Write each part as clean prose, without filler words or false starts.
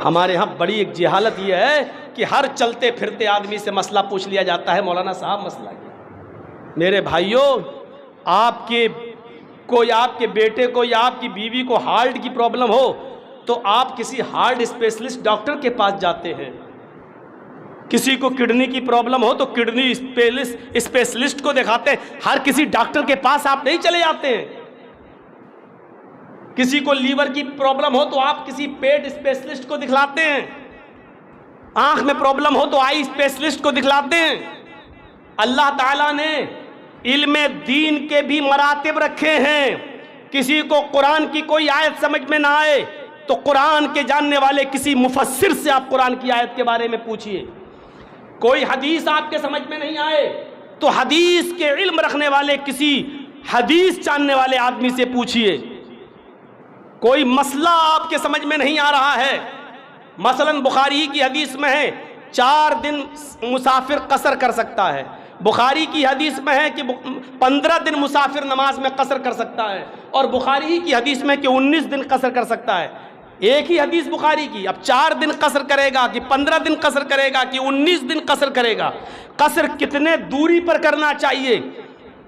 ہمارے ہاں بڑی ایک جہالت یہ ہے کہ ہر چلتے پھرتے آدمی سے مسئلہ پوچھ لیا جاتا ہے، مولانا صاحب مسئلہ کیا؟ میرے بھائیوں، آپ کے بیٹے کو یا آپ کی بیوی کو ہارٹ کی پرابلم ہو تو آپ کسی ہارٹ اسپیشلسٹ ڈاکٹر کے پاس جاتے ہیں، کسی کو کڈنی کی پرابلم ہو تو کڈنی اسپیشلسٹ کو دکھاتے ہیں، ہر کسی ڈاکٹر کے پاس آپ نہیں چلے جاتے ہیں۔ کسی کو لیور کی پرابلم ہو تو آپ کسی پیٹ اسپیشلسٹ کو دکھلاتے ہیں، آنکھ میں پرابلم ہو تو آئی اسپیشلسٹ کو دکھلاتے ہیں۔ اللہ تعالیٰ نے علم دین کے بھی مراتب رکھے ہیں، کسی کو قرآن کی کوئی آیت سمجھ میں نہ آئے تو قرآن کے جاننے والے کسی مفسر سے آپ قرآن کی آیت کے بارے میں پوچھئے، کوئی حدیث آپ کے سمجھ میں نہیں آئے تو حدیث کے علم رکھنے والے کسی حدیث جاننے والے آدمی سے پوچھئے، کوئی مسئلہ آپ کے سمجھ میں نہیں آ رہا ہے، مثلا بخاری کی حدیث میں ہے 4 دن مسافر قصر کر سکتا ہے، بخاری کی حدیث میں ہے کہ 15 دن مسافر نماز میں قصر کر سکتا ہے، اور بخاری کی حدیث میں کہ 19 دن قصر کر سکتا ہے۔ ایک ہی حدیث بخاری کی، اب 4 دن قصر کرے گا کہ 15 دن قصر کرے گا کہ 19 دن قصر کرے گا، قصر کتنے دوری پر کرنا چاہیے؟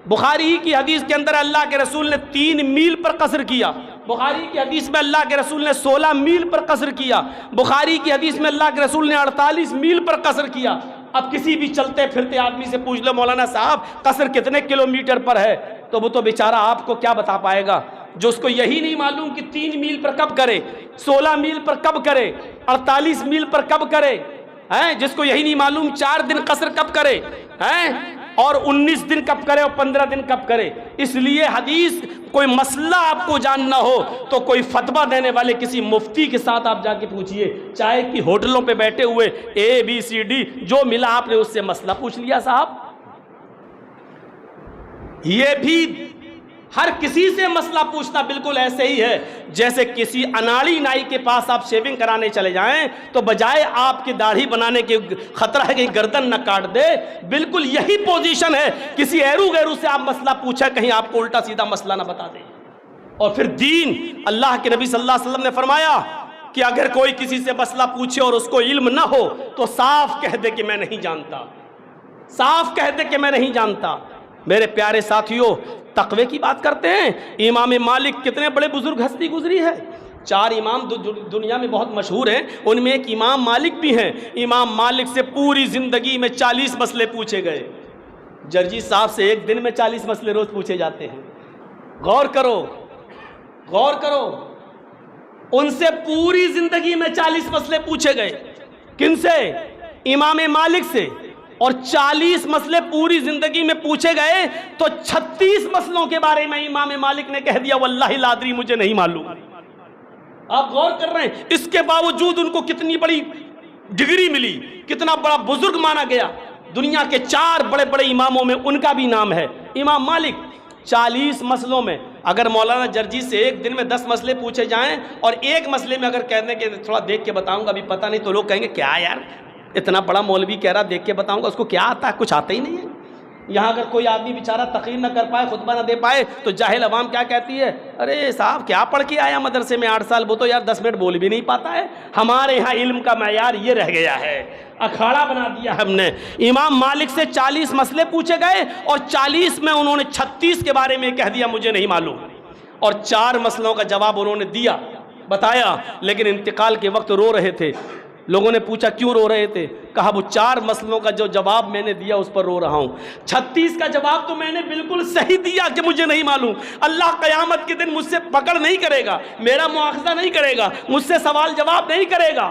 بخاری کی حدیث کے اندر اللہ کے رسول نے 3 میل پر قصر کیا، بخاری کی حدیث میں اللہ کے رسول نے 16 میل پر قصر کیا، بخاری کی حدیث میں اللہ کے رسول نے 48 میل پر قصر کیا۔ اب کسی بھی چلتے پھرتے آدمی سے پوچھ لو مولانا صاحب قصر کتنے کلومیٹر پر ہے، تو وہ تو بیچارہ آپ کو کیا بتا پائے گا، جو اس کو یہی نہیں معلوم کہ 3 میل پر کب کرے، 16 میل پر کب کرے، 48 میل پر کب کرے، جس کو یہی نہیں معلوم 4 دن قصر کب کرے، اور 19 دن کب کرے اور 15 دن کب کرے۔ اس لیے حدیث کوئی مسئلہ آپ کو جاننا ہو تو کوئی فتویٰ دینے والے کسی مفتی کے ساتھ آپ جا کے پوچھئے، چائے کی ہوٹلوں پہ بیٹھے ہوئے ABCD جو ملا آپ نے اس سے مسئلہ پوچھ لیا صاحب۔ یہ بھی ہر کسی سے مسئلہ پوچھنا بالکل ایسے ہی ہے جیسے کسی اناڑی نائی کے پاس آپ شیونگ کرانے چلے جائیں تو بجائے آپ کی داڑھی بنانے کے خطرہ ہے کہ گردن نہ کاٹ دے، بالکل یہی پوزیشن ہے کسی غیرو سے آپ مسئلہ پوچھا کہیں آپ کو الٹا سیدھا مسئلہ نہ بتا دیں۔ اور پھر دین، اللہ کے نبی صلی اللہ علیہ وسلم نے فرمایا کہ اگر کوئی کسی سے مسئلہ پوچھے اور اس کو علم نہ ہو تو صاف کہہ دے کہ میں نہیں جانتا، صاف کہہ دے کہ میں نہیں جانتا۔ میرے پیارے ساتھیوں، تقوی کی بات کرتے ہیں، امام مالک کتنے بڑے بزرگ ہستی گزری ہے، 4 امام دنیا میں بہت مشہور ہیں، ان میں ایک امام مالک بھی ہیں۔ امام مالک سے پوری زندگی میں 40 مسئلے پوچھے گئے، جرجی صاحب سے ایک دن میں 40 مسئلے روز پوچھے جاتے ہیں۔ غور کرو، غور کرو، ان سے پوری زندگی میں 40 مسئلے پوچھے گئے، کن سے؟ امام مالک سے، اور 40 مسئلے پوری زندگی میں پوچھے گئے تو 36 مسئلوں کے بارے میں امام مالک نے کہہ دیا واللہ لا ادری، مجھے نہیں معلوم۔ آپ غور کر رہے ہیں، اس کے باوجود ان کو کتنی بڑی ڈگری ملی، کتنا بڑا بزرگ مانا گیا۔ دنیا کے 4 بڑے بڑے اماموں میں ان کا بھی نام ہے، امام مالک۔ 40 مسئلوں میں اگر مولانا جرجی سے ایک دن میں 10 مسئلے پوچھے جائیں اور ایک مسئلے میں اگر کہنے کہ تھوڑا دیکھ کے بتاؤں گا ابھی پتہ نہیں، تو لوگ کہیں گے کیا یار اتنا بڑا مولوی کہہ رہا دیکھ کے بتاؤں گا، اس کو کیا آتا ہے؟ کچھ آتا ہی نہیں ہے۔ یہاں اگر کوئی آدمی بیچارہ تقریر نہ کر پائے، خطبہ نہ دے پائے تو جاہل عوام کیا کہتی ہے؟ ارے صاحب کیا پڑھ کے آیا مدرسے میں 8 سال، وہ تو یار 10 منٹ بول بھی نہیں پاتا ہے۔ ہمارے یہاں علم کا معیار یہ رہ گیا ہے، اکھاڑا بنا دیا ہم نے۔ امام مالک سے 40 مسئلے پوچھے گئے اور 40 میں انہوں نے 36 کے بارے میں کہہ دیا مجھے نہیں معلوم، اور 4 مسئلوں کا جواب انہوں نے دیا، بتایا، لیکن انتقال کے وقت رو رہے تھے۔ لوگوں نے پوچھا کیوں رو رہے تھے؟ کہا وہ 4 مسئلوں کا جو جواب میں نے دیا اس پر رو رہا ہوں، 36 کا جواب تو میں نے بالکل صحیح دیا کہ مجھے نہیں معلوم۔ اللہ قیامت کے دن مجھ سے پکڑ نہیں کرے گا، میرا مؤاخذہ نہیں کرے گا، مجھ سے سوال جواب نہیں کرے گا،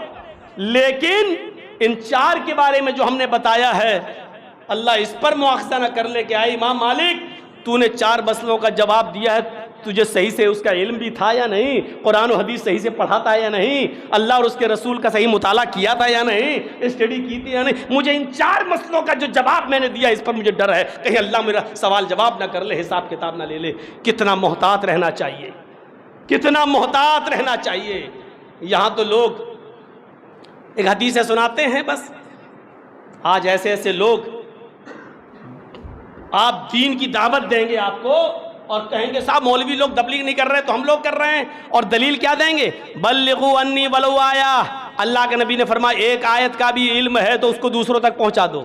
لیکن ان 4 کے بارے میں جو ہم نے بتایا ہے اللہ اس پر مؤاخذہ نہ کر لے کہ آئے امام مالک تو نے 4 مسئلوں کا جواب دیا ہے، تجھے صحیح سے اس کا علم بھی تھا یا نہیں؟ قرآن و حدیث صحیح سے پڑھا تھا یا نہیں؟ اللہ اور اس کے رسول کا صحیح مطالعہ کیا تھا یا نہیں؟ اسٹڈی کی تھی یا نہیں؟ مجھے ان 4 مسئلوں کا جو جواب میں نے دیا اس پر مجھے ڈر ہے کہیں اللہ میرا سوال جواب نہ کر لے، حساب کتاب نہ لے لے۔ کتنا محتاط رہنا چاہیے، کتنا محتاط رہنا چاہیے۔ یہاں تو لوگ ایک حدیث سناتے ہیں بس، آج ایسے ایسے لوگ آپ دین کی دعوت دیں گے آپ کو اور کہیں گے صاحب مولوی لوگ تبلیغ نہیں کر رہے تو ہم لوگ کر رہے ہیں، اور دلیل کیا دیں گے؟ بلغوا انی ولو آیا، اللہ کے نبی نے فرمایا ایک آیت کا بھی علم ہے تو اس کو دوسروں تک پہنچا دو،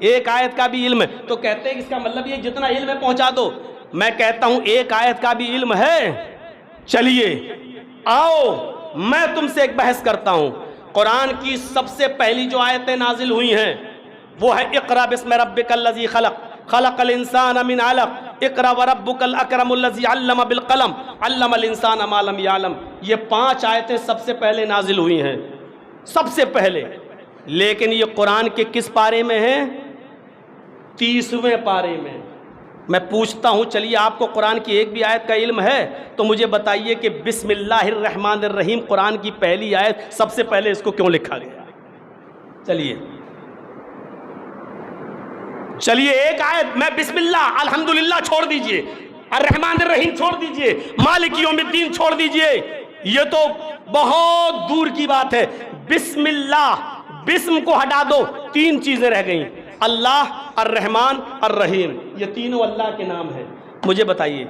ایک آیت کا بھی علم ہے تو کہتے ہیں کہ اس کا مطلب یہ جتنا علم ہے پہنچا دو۔ میں کہتا ہوں ایک آیت کا بھی علم ہے، چلیے آؤ میں تم سے ایک بحث کرتا ہوں۔ قرآن کی سب سے پہلی جو آیتیں نازل ہوئی ہیں وہ ہے اقرأ بسم ربک الذی خلق خلق الانسان من علق اقرأ وربک الاکرم الذی علم بالقلم علم الانسان ما لم یعلم۔ یہ 5 آیتیں سب سے پہلے نازل ہوئی ہیں، سب سے پہلے، لیکن یہ قرآن کے کس پارے میں ہیں؟ 30ویں پارے میں۔ میں پوچھتا ہوں چلیے آپ کو قرآن کی ایک بھی آیت کا علم ہے تو مجھے بتائیے کہ بسم اللہ الرحمن الرحیم قرآن کی پہلی آیت سب سے پہلے اس کو کیوں لکھا گیا؟ چلیے ایک آیت میں بسم اللہ الحمدللہ چھوڑ دیجئے، الرحمن الرحیم چھوڑ دیجئے، مالک یوم الدین چھوڑ دیجئے، یہ تو بہت دور کی بات ہے۔ بسم اللہ، بسم کو ہٹا دو، 3 چیزیں رہ گئیں، اللہ، الرحمن، الرحیم، یہ تینوں اللہ کے نام ہیں۔ مجھے بتائیے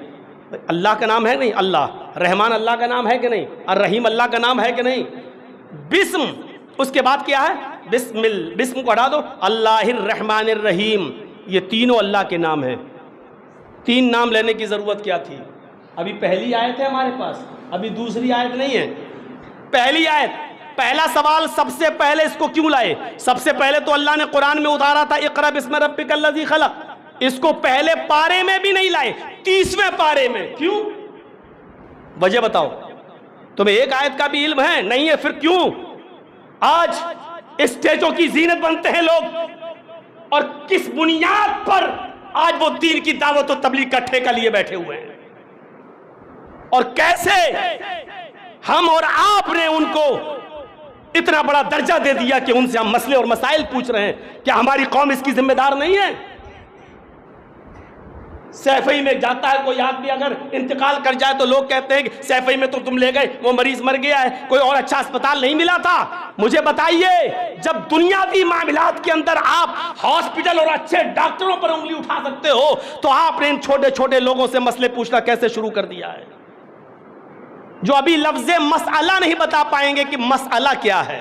اللہ کا نام ہے نہیں؟ اللہ، رحمان اللہ کا نام ہے کہ نہیں؟ الرحیم اللہ کا نام ہے کہ نہیں؟ بسم، اس کے بعد کیا ہے؟ بسم کو ہٹا دو، اللہ الرحمن الرحیم، یہ تینوں اللہ کے نام ہیں۔ 3 نام لینے کی ضرورت کیا تھی؟ ابھی پہلی آیت ہے ہمارے پاس، ابھی دوسری آیت نہیں ہے۔ پہلی آیت، پہلا سوال سب سے پہلے اس کو کیوں لائے؟ سب سے پہلے تو اللہ نے قرآن میں اتارا تھا اقرأ بسم ربک الذی خلق، اس کو پہلے پارے میں بھی نہیں لائے، 30ویں پارے میں۔ کیوں؟ وجہ بتاؤ۔ تمہیں ایک آیت کا بھی علم ہے؟ نہیں ہے، پھر کیوں آج اسٹیجوں کی زینت بنتے ہیں لوگ؟ اور کس بنیاد پر آج وہ دین کی دعوت و تبلیغ کا ٹھیکہ لیے بیٹھے ہوئے ہیں؟ اور کیسے ہم اور آپ نے ان کو اتنا بڑا درجہ دے دیا کہ ان سے ہم مسئلے اور مسائل پوچھ رہے ہیں؟ کیا ہماری قوم اس کی ذمہ دار نہیں ہے؟ سیفئی میں جاتا ہے کوئی آدمی اگر انتقال کر جائے تو لوگ کہتے ہیں کہ سیفئی میں تو تم لے گئے، وہ مریض مر گیا ہے، کوئی اور اچھا اسپتال نہیں ملا تھا۔ مجھے بتائیے جب دنیاوی معاملات کے اندر آپ ہاسپٹل اور اچھے ڈاکٹروں پر انگلی اٹھا سکتے ہو تو آپ نے ان چھوٹے چھوٹے لوگوں سے مسئلے پوچھنا کیسے شروع کر دیا ہے، جو ابھی لفظ مسئلہ نہیں بتا پائیں گے کہ مسئلہ کیا ہے،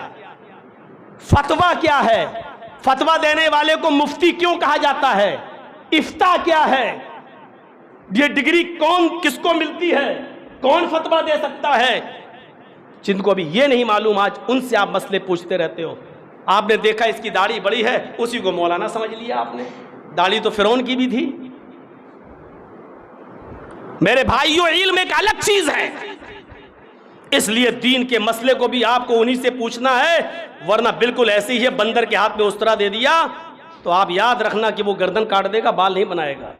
فتویٰ کیا ہے، فتویٰ دینے والے کو مفتی کیوں کہا جاتا ہے، افتاء کیا ہے، یہ ڈگری کون کس کو ملتی ہے، کون فتویٰ دے سکتا ہے، جن کو ابھی یہ نہیں معلوم آج ان سے آپ مسئلے پوچھتے رہتے ہو۔ آپ نے دیکھا اس کی داڑھی بڑی ہے، اسی کو مولانا سمجھ لیا آپ نے، داڑھی تو فرعون کی بھی تھی۔ میرے بھائیوں علم ایک الگ چیز ہے، اس لیے دین کے مسئلے کو بھی آپ کو انہی سے پوچھنا ہے، ورنہ بالکل ایسے ہی ہے بندر کے ہاتھ میں استرا دے دیا تو آپ یاد رکھنا کہ وہ گردن کاٹ دے گا، بال نہیں بنائے گا۔